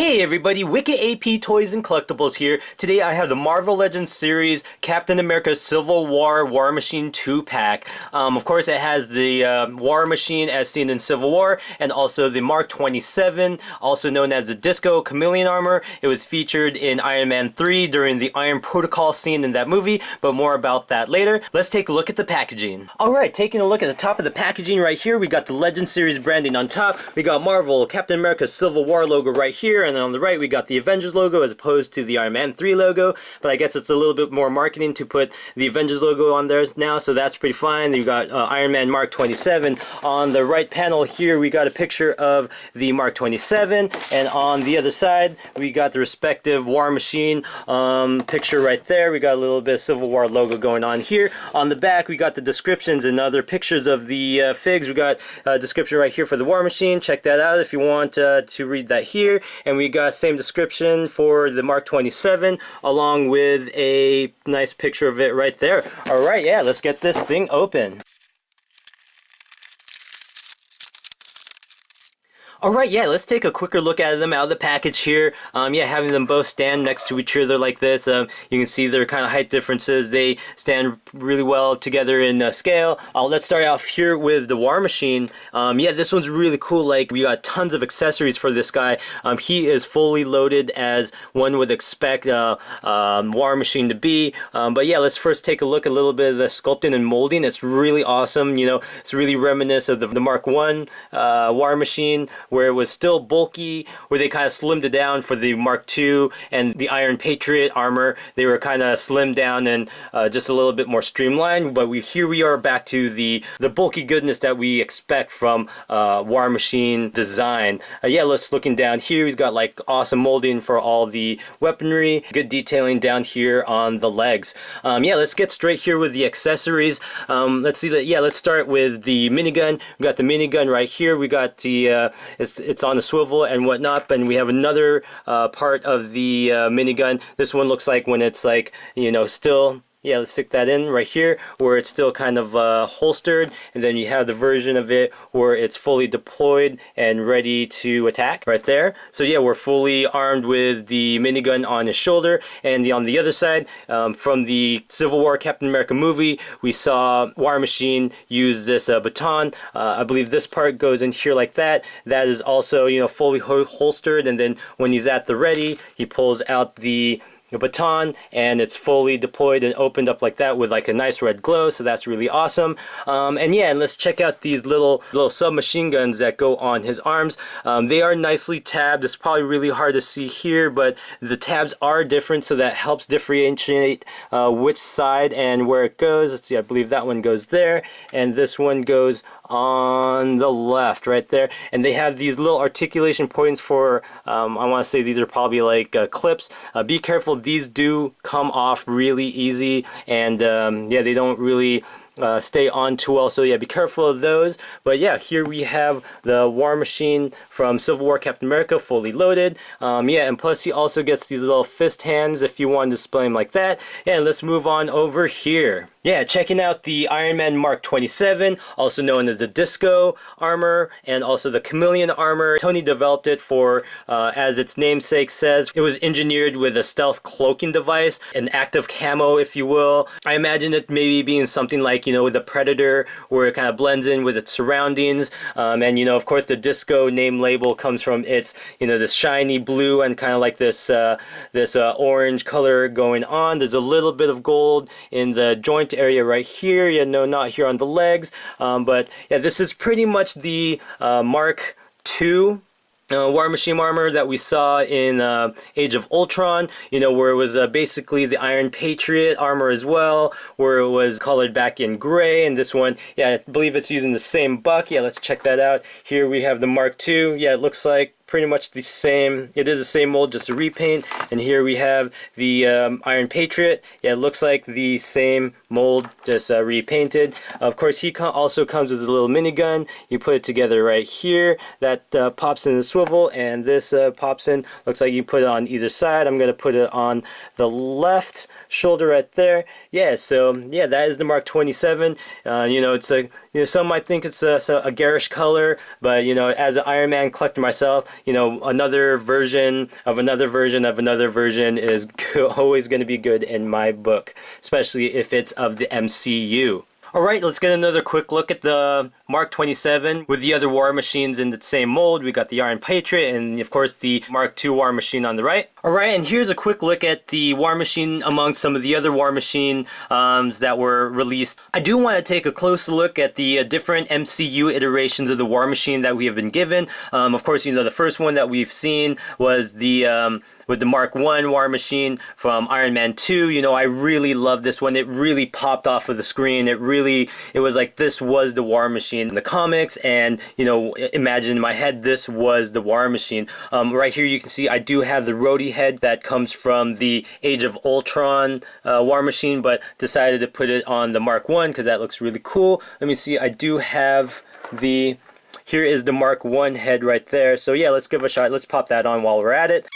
Hey everybody, wicketAP Toys and Collectibles here. Today I have the Marvel Legends series Captain America Civil War War Machine 2-pack. Of course it has the War Machine as seen in Civil War, and also the Mark 27, also known as the Disco Chameleon Armor. It was featured in Iron Man 3 during the Iron Protocol scene in that movie, but more about that later. Let's take a look at the packaging. Alright, taking a look at the top of the packaging right here, we got the Legends series branding on top. We got Marvel Captain America Civil War logo right here, and then on the right we got the Avengers logo as opposed to the Iron Man 3 logo, but I guess it's a little bit more marketing to put the Avengers logo on there now, so that's pretty fine. You got Iron Man Mark 27. On the right panel here we got a picture of the Mark 27, and on the other side we got the respective War Machine picture right there. We got a little bit of Civil War logo going on here. On the back we got the descriptions and other pictures of the figs. We got a description right here for the War Machine. Check that out if you want to read that here. And we got same description for the Mark 27 along with a nice picture of it right there. Alright, yeah, let's get this thing open. Alright, yeah, let's take a quicker look at them out of the package here. Yeah, having them both stand next to each other like this, you can see their kind of height differences. They stand really well together in scale. Let's start off here with the War Machine. Yeah, this one's really cool. Like, we got tons of accessories for this guy. He is fully loaded as one would expect War Machine to be. But yeah, let's first take a look at a little bit of the sculpting and molding. It's really awesome. You know, it's really reminiscent of the Mark 1 War Machine, where it was still bulky, where they kind of slimmed it down for the Mark II and the Iron Patriot armor. They were kind of slimmed down and just a little bit more streamlined, but here we are back to the bulky goodness that we expect from War Machine design. Yeah, let's looking down here, he's got like awesome molding for all the weaponry, good detailing down here on the legs. Yeah, let's get straight here with the accessories. Let's see that. Yeah, let's start with the minigun. We got the minigun right here. We got the it's on a swivel and whatnot, and we have another part of the minigun. This one looks like when it's like, you know, still. Yeah, let's stick that in right here where it's still kind of holstered, and then you have the version of it where it's fully deployed and ready to attack right there. So yeah, we're fully armed with the minigun on his shoulder, and on the other side, from the Civil War Captain America movie, we saw War Machine use this baton. I believe this part goes in here like that. That is also, you know, fully holstered, and then when he's at the ready, he pulls out the baton and it's fully deployed and opened up like that with like a nice red glow, so that's really awesome. And yeah, and let's check out these little submachine guns that go on his arms. They are nicely tabbed. It's probably really hard to see here, but the tabs are different, so that helps differentiate which side and where it goes. Let's see, I believe that one goes there and this one goes on the left right there, and they have these little articulation points for I want to say these are probably like clips. Be careful, these do come off really easy, and yeah, they don't really stay on too well, so yeah, be careful of those. But yeah, here we have the War Machine from Civil War Captain America fully loaded. Yeah, and plus he also gets these little fist hands if you want to display them like that. And let's move on over here. Yeah, checking out the Iron Man Mark 27, also known as the Disco armor, and also the Chameleon armor. Tony developed it for, as its namesake says, it was engineered with a stealth cloaking device, an active camo, if you will. I imagine it maybe being something like, you know, with the Predator, where it kind of blends in with its surroundings. And, you know, of course, the Disco name label comes from its, you know, this shiny blue and kind of like this orange color going on. There's a little bit of gold in the joint area right here. Yeah, no, not here on the legs. But yeah, this is pretty much the Mark II War Machine armor that we saw in Age of Ultron, you know, where it was basically the Iron Patriot armor as well, where it was colored back in gray. And this one, yeah, I believe it's using the same buck. Yeah, let's check that out. Here we have the Mark II. Yeah, it looks like pretty much the same. It is the same mold, just a repaint. And here we have the Iron Patriot. Yeah, it looks like the same mold, just repainted. Of course, he also comes with a little minigun. You put it together right here. That pops in the swivel, and this pops in. Looks like you put it on either side. I'm going to put it on the left shoulder right there. Yeah, so yeah, that is the Mark 27. You know, it's a, you know, some might think it's a garish color, but you know, as an Iron Man collector myself, you know, another version of another version of another version is always going to be good in my book, especially if it's of the MCU. Alright, let's get another quick look at the Mark 27 with the other war machines in the same mold. We got the Iron Patriot and of course the Mark II war machine on the right. Alright, and here's a quick look at the war machine among some of the other war machine that were released. I do want to take a closer look at the different MCU iterations of the war machine that we have been given. Of course, you know, the first one that we've seen was the with the Mark I war machine from Iron Man 2. You know, I really love this one. It really popped off of the screen. It was like this was the war machine in the comics, and you know, imagine in my head this was the war machine. Right here you can see I do have the Rhodey head that comes from the Age of Ultron war machine, but decided to put it on the Mark I because that looks really cool. Let me see, I do have the, here is the Mark I head right there. So yeah, let's give it a shot. Let's pop that on while we're at it.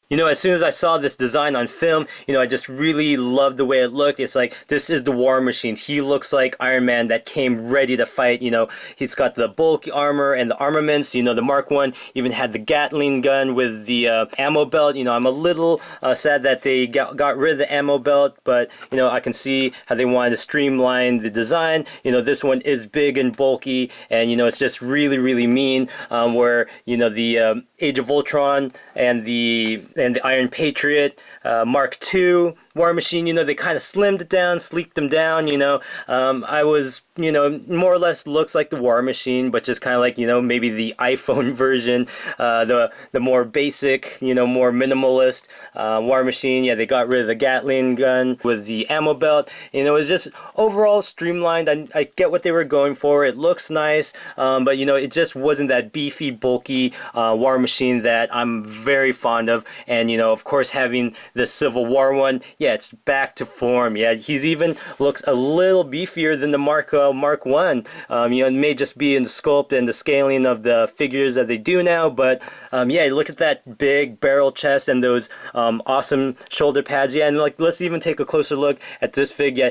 You know, as soon as I saw this design on film, you know, I just really loved the way it looked. It's like, this is the war machine. He looks like Iron Man that came ready to fight. You know, he's got the bulky armor and the armaments. You know, the Mark I even had the Gatling gun with the ammo belt. You know, I'm a little sad that they got rid of the ammo belt, but, you know, I can see how they wanted to streamline the design. You know, this one is big and bulky, and, you know, it's just really, really mean, where, you know, the Age of Ultron and the Iron Patriot Mark II war machine, you know, they kind of slimmed it down, sleeked them down, you know. I was, you know, more or less looks like the war machine, but just kind of like, you know, maybe the iPhone version, the more basic, you know, more minimalist war machine. Yeah, they got rid of the Gatling gun with the ammo belt. You know, it was just overall streamlined. I get what they were going for. It looks nice, but, you know, it just wasn't that beefy, bulky war machine that I'm very fond of. And, you know, of course, having the Civil War one, yeah, it's back to form. Yeah, he's even looks a little beefier than the Mark I. You know, it may just be in the sculpt and the scaling of the figures that they do now, but yeah, look at that big barrel chest and those awesome shoulder pads. Yeah, and like, let's even take a closer look at this fig. Yeah,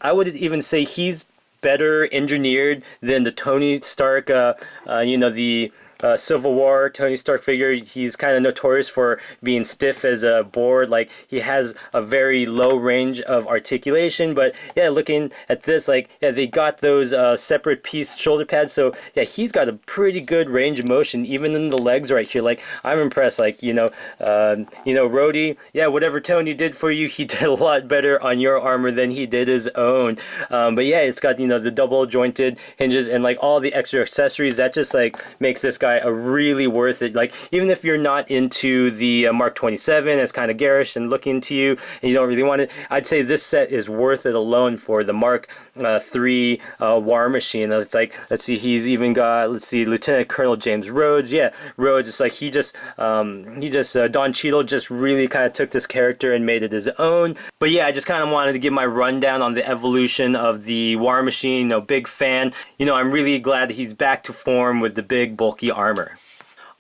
I would even say he's better engineered than the Tony Stark, you know, the Civil War Tony Stark figure. He's kind of notorious for being stiff as a board. Like, he has a very low range of articulation, but yeah, looking at this, like, yeah, they got those separate piece shoulder pads, so yeah, he's got a pretty good range of motion even in the legs right here. Like, I'm impressed. Like, you know, Rhodey, yeah, whatever Tony did for you, he did a lot better on your armor than he did his own. But yeah, it's got, you know, the double jointed hinges and like all the extra accessories that just like makes this guy a really worth it. Like, even if you're not into the Mark 27, it's kind of garish and looking to you and you don't really want it, I'd say this set is worth it alone for the Mark III war machine. It's like, let's see, he's even got, let's see, Lieutenant Colonel James Rhodes. Yeah, Rhodes, it's like he just Don Cheadle just really kind of took this character and made it his own. But yeah, I just kind of wanted to give my rundown on the evolution of the war machine. You know, big fan. You know, I'm really glad that he's back to form with the big bulky armor.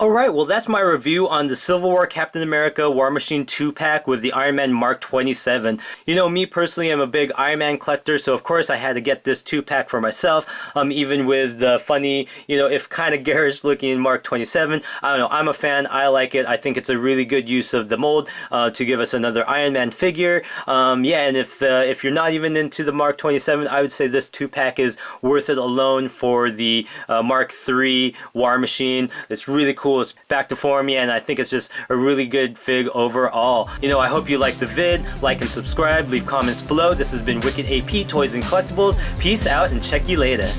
Alright, well, that's my review on the Civil War Captain America War Machine 2-pack with the Iron Man Mark 27. You know, me personally, I'm a big Iron Man collector, so of course I had to get this 2-pack for myself, even with the funny, you know, if kind of garish looking Mark 27. I don't know, I'm a fan, I like it. I think it's a really good use of the mold to give us another Iron Man figure. Yeah, and if you're not even into the Mark 27, I would say this 2-pack is worth it alone for the Mark III War Machine. It's really cool. It's back to form, yeah, and I think it's just a really good fig overall. You know, I hope you liked the vid. Like and subscribe, leave comments below. This has been wicketAP Toys and Collectibles. Peace out and check you later.